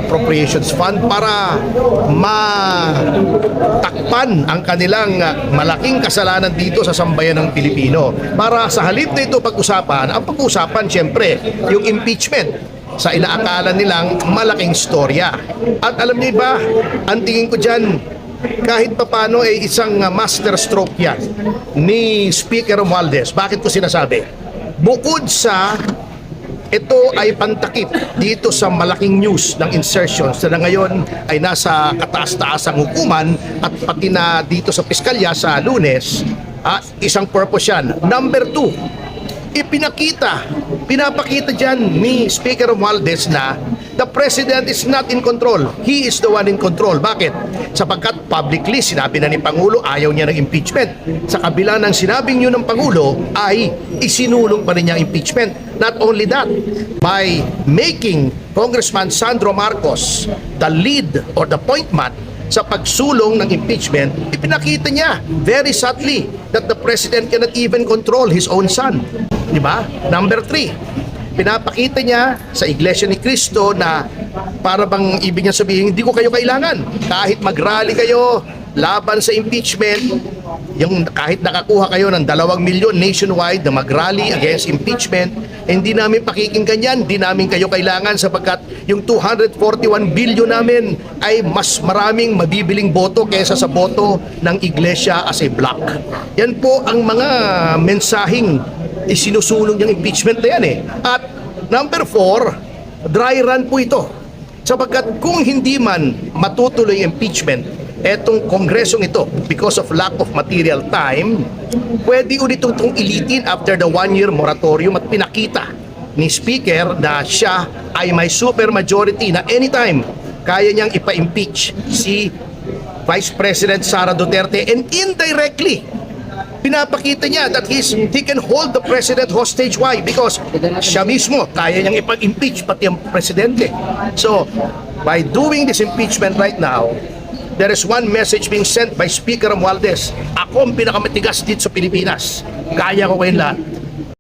appropriations fund para matakpan ang kanilang malaking kasalanan dito sa sambayan ng Pilipino. Para sa halip na ito pag-usapan, ang pag-usapan siyempre yung impeachment sa inaakala nilang malaking storya. At alam niyo ba, ang tingin ko dyan, kahit papano ay isang master stroke yan ni Speaker Romualdez. Bakit ko sinasabi? Bukod sa ito ay pantakip dito sa malaking news ng insertions na ngayon ay nasa kataas-taasang hukuman at pati na dito sa piskalya sa Lunes, isang purpose yan. Number 2, pinapakita dyan ni Speaker Romualdez na the President is not in control. He is the one in control. Bakit? Sapagkat publicly sinabi na ni Pangulo ayaw niya ng impeachment. Sa kabila ng sinabing yun ng Pangulo ay isinulong pa rin niya ang impeachment. Not only that, by making Congressman Sandro Marcos the lead or the point man sa pagsulong ng impeachment, ipinakita niya very subtly that the President cannot even control his own son. Diba? Number 3, pinapakita niya sa Iglesia ni Cristo na para bang ibig niya sabihin, hindi ko kayo kailangan. Kahit mag-rally kayo laban sa impeachment, yung kahit nakakuha kayo ng 2 milyon nationwide na mag-rally against impeachment, hindi namin pakikinggan yan, hindi namin kayo kailangan sapagkat yung 241 billion namin ay mas maraming mabibiling boto kaysa sa boto ng Iglesia as a block. Yan po ang mga mensaheng isinusulong ng impeachment na yan eh. At number 4, dry run po ito. Sapagkat kung hindi man matutuloy yung impeachment, etong kongresong ito, because of lack of material time, pwede ulit itong ilitin after the 1-year moratorium at pinakita ni Speaker na siya ay may super majority na anytime kaya niyang ipa-impeach si Vice President Sara Duterte, and indirectly pinapakita niya that he can hold the President hostage. Why? Because siya mismo kaya niyang ipag-impeach pati ang Presidente. So, by doing this impeachment right now, there is one message being sent by Speaker Romualdez. Ako ang pinakamatigas dito sa Pilipinas. Kaya ko kayong lahat.